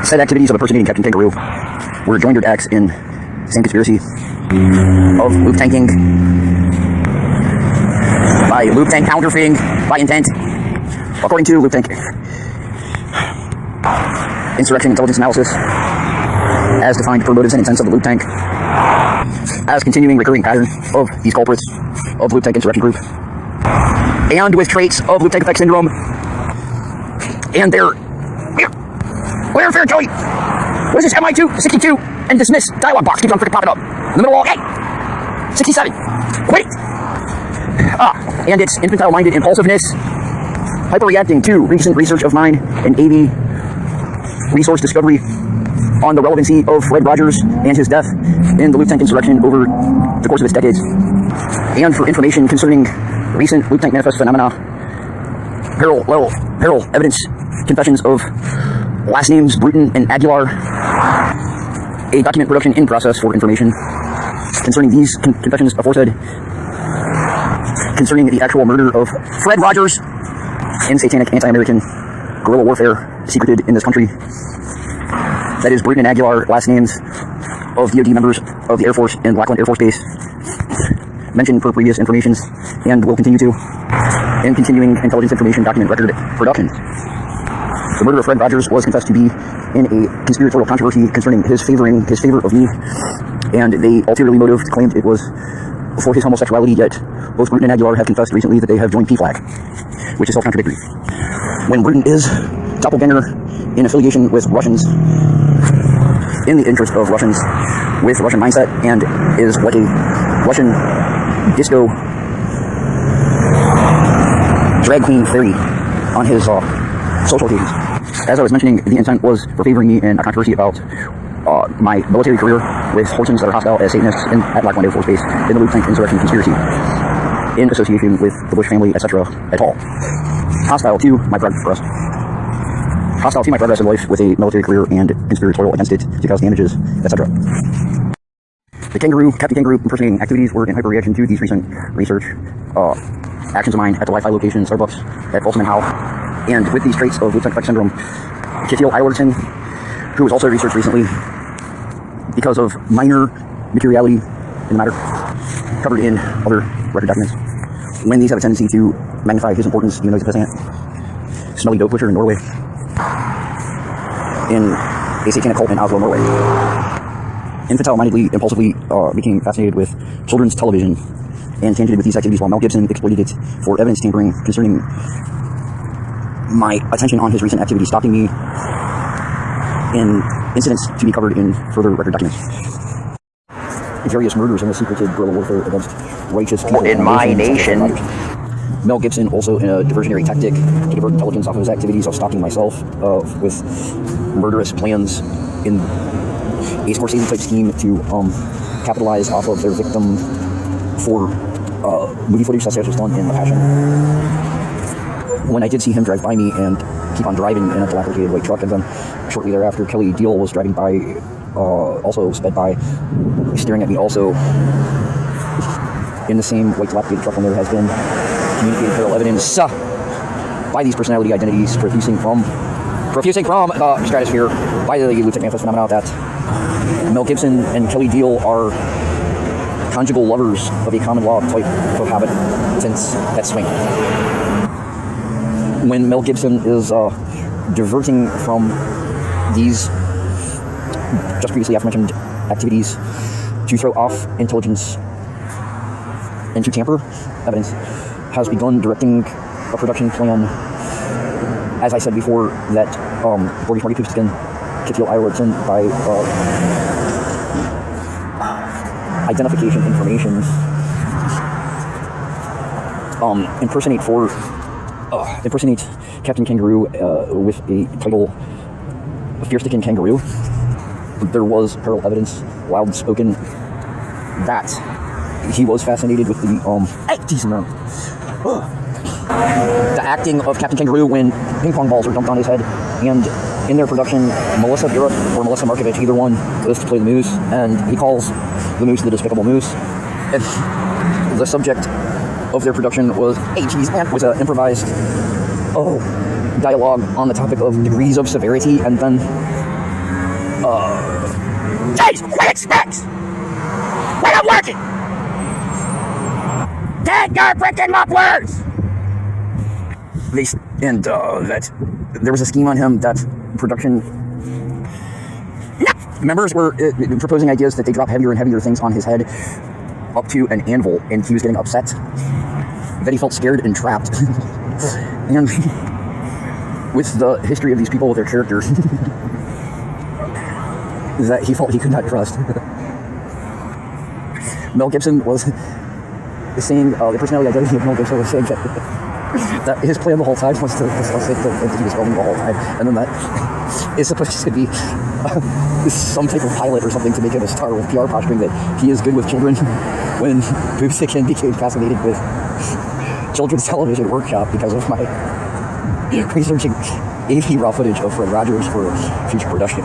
Said activities of impersonating Captain Kangaroo were joined acts in same conspiracy of loop tanking by loop tank counterfeiting by intent, according to loop tank insurrection intelligence analysis, as defined per motives and intents of the loop tank, as continuing recurring pattern of these culprits of loop tank insurrection group, and with traits of loop tank effect syndrome, and their where fair Joey? What is this? MI2 62 and dismiss dialog box keeps on freaking popping up in the middle of all. Hey, 67. Wait. And its infantile-minded impulsiveness, hyperreacting to recent research of mine and AV resource discovery on the relevancy of Fred Rogers and his death in the loop tank insurrection over the course of its decades, and for information concerning recent loop tank manifest phenomena, parallel evidence, confessions of last names Bruton and Aguilar, a document production in process for information concerning these confessions aforesaid, concerning the actual murder of Fred Rogers in satanic anti-American guerrilla warfare secreted in this country. That is Bruton and Aguilar, last names of DoD members of the Air Force in Lackland Air Force Base, mentioned per previous informations, and will continue to, in continuing intelligence information document record production. The murder of Fred Rogers was confessed to be in a conspiratorial controversy concerning his favor of me, and they ulteriorly claimed it was for his homosexuality, yet both Bruton and Aguilar have confessed recently that they have joined PFLAG, which is self-contradictory. When Bruton is doppelganger in affiliation with Russians, in the interest of Russians, with Russian mindset, and is like a Russian disco drag queen fairy on his social occasions. As I was mentioning, the intent was for favoring me in a controversy about my military career with portions that are hostile as Satanists at Lackland Air Force Base in the loop tank insurrection conspiracy, in association with the Bush family, etc. at all. Hostile to my progress in life with a military career and conspiratorial against it to cause damages, etc. The Captain Kangaroo impersonating activities were in hyperreaction to these recent research actions of mine at the Wi-Fi location Starbucks at Folsom and Howe, and with these traits of loop tank effect syndrome, Kittil Iwerton, who was also researched recently because of minor materiality in the matter covered in other record documents, when these have a tendency to magnify his importance, even though he's a peasant, smelly dope pusher in Norway, in a satanic cult in Oslo, Norway. Infantile-mindedly, impulsively became fascinated with children's television and tangented with these activities, while Mel Gibson exploited it for evidence tampering concerning my attention on his recent activity, stopping me in incidents to be covered in further record documents. Various murders and the secreted guerrilla warfare against righteous people in my nation. Mel Gibson, also in a diversionary tactic to divert intelligence off of his activities of stalking myself with murderous plans in a Scorsese-type scheme to capitalize off of their victim for movie footage that was done in The Passion. When I did see him drive by me and keep on driving in a dilapidated white truck, and then shortly thereafter Kelly Deal was driving by, also sped by, staring at me also in the same white dilapidated truck, when there has been communicated parallel evidence by these personality identities profusing from the stratosphere by the loop tank manifest phenomena that Mel Gibson and Kelly Deal are conjugal lovers of a common law type cohabitants that swing. When Mel Gibson is diverting from these just previously aforementioned activities to throw off intelligence and to tamper evidence, has begun directing a production plan, as I said before, that Bordy Smarty Poopskin, Kittil Iwerton, by identification information, impersonate Captain Kangaroo with a title FyrstkknKngroo. There was parallel evidence, loud spoken, that he was fascinated with the acting of Captain Kangaroo when ping pong balls are dumped on his head, and in their production, Melissa Burek or Melissa Markovich, either one, goes to play the moose, and he calls the moose the Despicable Moose. And the subject of their production was an improvised dialogue on the topic of degrees of severity, and then Jeez, what expect? When I'm working! Get your freaking mufflers! That there was a scheme on him that production members were proposing ideas that they drop heavier and heavier things on his head up to an anvil, and he was getting upset that he felt scared and trapped. And with the history of these people, with their characters, that he felt he could not trust. Mel Gibson was saying, the personality identity of Mel Gibson was saying that his plan the whole time was to say that he was filming the whole time, and then that is supposed to be some type of pilot or something to make him a star, with PR posturing that he is good with children, when Boosikin became fascinated with children's television workshop because of my researching 80 raw footage of Fred Rogers for future production.